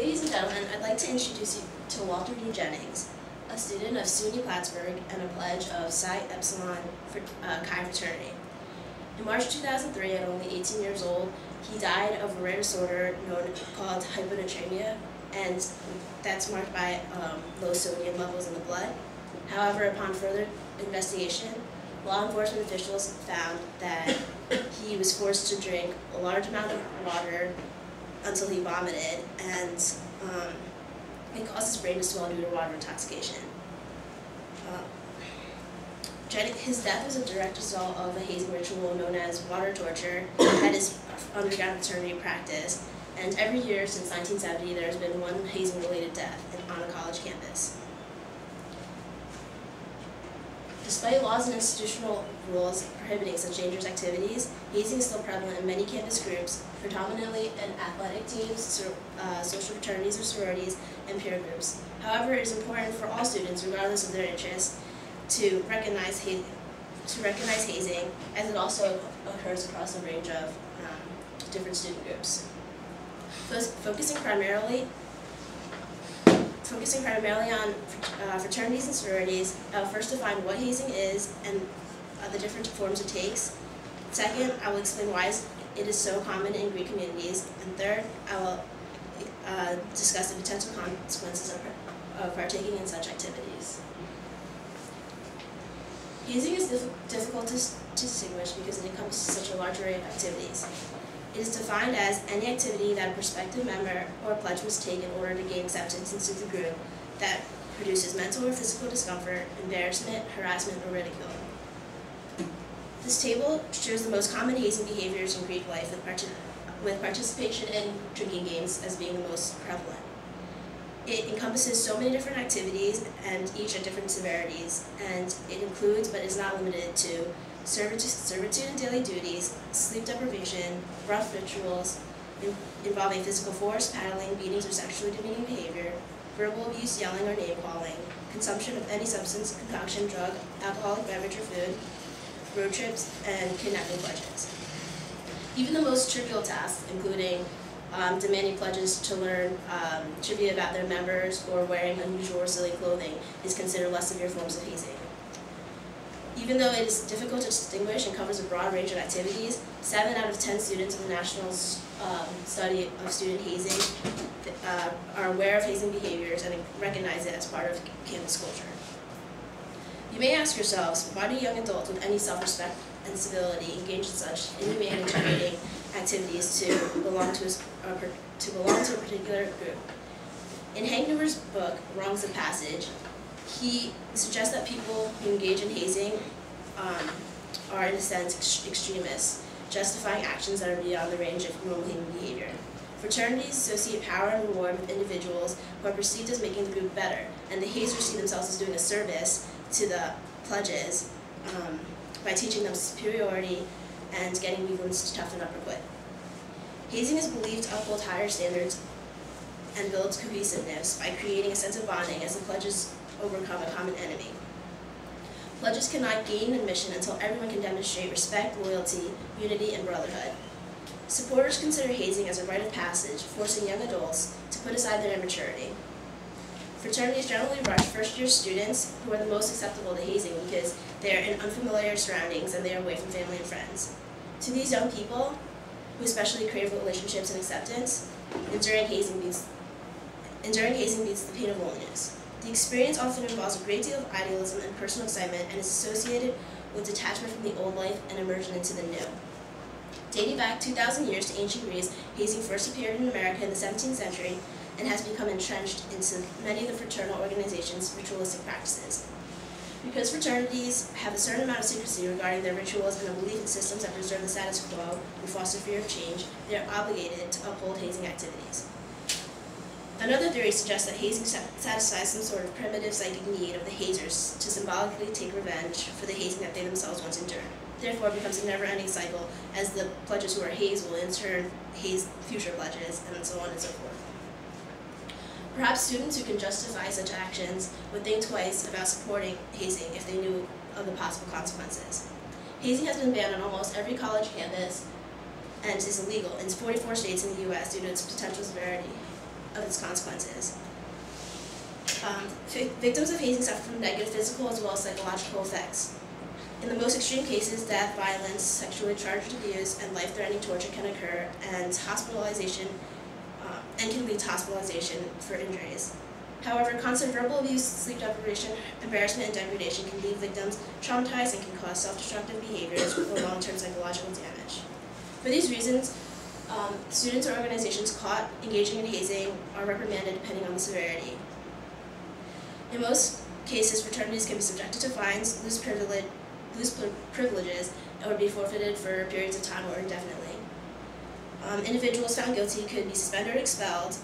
Ladies and gentlemen, I'd like to introduce you to Walter D. Jennings, a student of SUNY Plattsburgh and a pledge of Psi Epsilon Chi fraternity. In March 2003, at only 18 years old, he died of a rare disorder called hyponatremia, and that's marked by low sodium levels in the blood. However, upon further investigation, law enforcement officials found that he was forced to drink a large amount of water until he vomited, and it caused his brain to swell due to water intoxication. His death was a direct result of a hazing ritual known as water torture that is underground fraternity practice, and every year since 1970 there has been one hazing-related death on a college campus. Despite laws and institutional rules prohibiting such dangerous activities, hazing is still prevalent in many campus groups, predominantly in athletic teams, social fraternities or sororities, and peer groups. However, it is important for all students, regardless of their interests, to recognize hazing, as it also occurs across a range of different student groups. Focusing primarily on fraternities and sororities, I will first define what hazing is and the different forms it takes. Second, I will explain why it is so common in Greek communities. And third, I will discuss the potential consequences of partaking in such activities. Hazing is difficult to distinguish because it encompasses such a large array of activities. It is defined as any activity that a prospective member or pledge must take in order to gain acceptance into the group that produces mental or physical discomfort, embarrassment, harassment, or ridicule. This table shows the most common hazing behaviors in Greek life, with participation in drinking games as being the most prevalent. It encompasses so many different activities, and each at different severities, and it includes, but is not limited to, servitude and daily duties, sleep deprivation, rough rituals involving physical force, paddling, beatings, or sexually demeaning behavior, verbal abuse, yelling, or name-calling, consumption of any substance, concoction, drug, alcoholic beverage, or food, road trips, and kidnapping pledges. Even the most trivial tasks, including demanding pledges to learn trivia about their members or wearing unusual or silly clothing, is considered less severe forms of hazing. Even though it is difficult to distinguish and covers a broad range of activities, 7 out of 10 students in the National Study of Student Hazing are aware of hazing behaviors and recognize it as part of campus culture. You may ask yourselves, why do young adults with any self-respect and civility engage in such inhumane and degrading activities to belong to a particular group? In Hangnumer's book, Wrongs of Passage, he suggests that people who engage in hazing are, in a sense, extremists, justifying actions that are beyond the range of normal human behavior. Fraternities associate power and reward with individuals who are perceived as making the group better, and the hazers see themselves as doing a service to the pledges by teaching them superiority and getting weak ones to toughen up or quit. Hazing is believed to uphold higher standards and builds cohesiveness by creating a sense of bonding as the pledges overcome a common enemy. Pledges cannot gain admission until everyone can demonstrate respect, loyalty, unity, and brotherhood. Supporters consider hazing as a rite of passage, forcing young adults to put aside their immaturity. Fraternities generally rush first-year students who are the most susceptible to hazing because they are in unfamiliar surroundings and they are away from family and friends. To these young people, who especially crave relationships and acceptance, enduring hazing beats the pain of loneliness. The experience often involves a great deal of idealism and personal excitement and is associated with detachment from the old life and immersion into the new. Dating back 2,000 years to ancient Greece, hazing first appeared in America in the 17th century and has become entrenched into many of the fraternal organizations' ritualistic practices. Because fraternities have a certain amount of secrecy regarding their rituals and a belief in systems that preserve the status quo and foster fear of change, they are obligated to uphold hazing activities. Another theory suggests that hazing satisfies some sort of primitive psychic need of the hazers to symbolically take revenge for the hazing that they themselves once endured. Therefore, it becomes a never-ending cycle, as the pledges who are hazed will in turn haze future pledges, and so on and so forth. Perhaps students who can justify such actions would think twice about supporting hazing if they knew of the possible consequences. Hazing has been banned on almost every college campus and is illegal in 44 states in the U.S. due to its potential severity. of its consequences. Victims of hazing suffer from negative physical as well as psychological effects. In the most extreme cases, death, violence, sexually charged abuse, and life-threatening torture can occur, and can lead to hospitalization for injuries. However, constant verbal abuse, sleep deprivation, embarrassment, and degradation can leave victims traumatized and can cause self-destructive behaviors or long-term psychological damage. For these reasons, students or organizations caught engaging in hazing are reprimanded depending on the severity. In most cases, fraternities can be subjected to fines, lose privileges, or be forfeited for periods of time or indefinitely. Individuals found guilty could be suspended or expelled,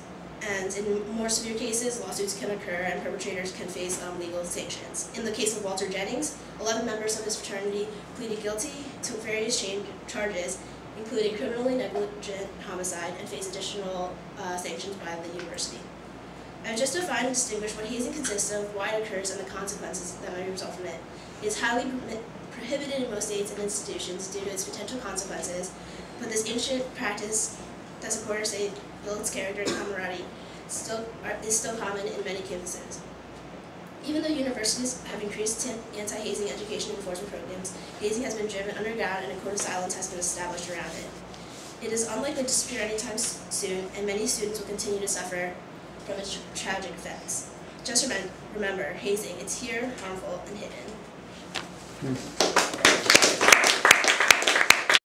and in more severe cases, lawsuits can occur and perpetrators can face legal sanctions. In the case of Walter Jennings, 11 members of his fraternity pleaded guilty to various charges, including criminally negligent homicide, and face additional sanctions by the university. I've just defined and distinguished what hazing consists of, why it occurs, and the consequences that may result from it. It is highly prohibited in most states and institutions due to its potential consequences, but this ancient practice that supporters say builds character and camaraderie is still common in many campuses. Even though universities have increased anti-hazing education enforcement programs, hazing has been driven underground and a code of silence has been established around it. It is unlikely to disappear anytime soon, and many students will continue to suffer from its tragic effects. Just remember, hazing, it's here, harmful, and hidden.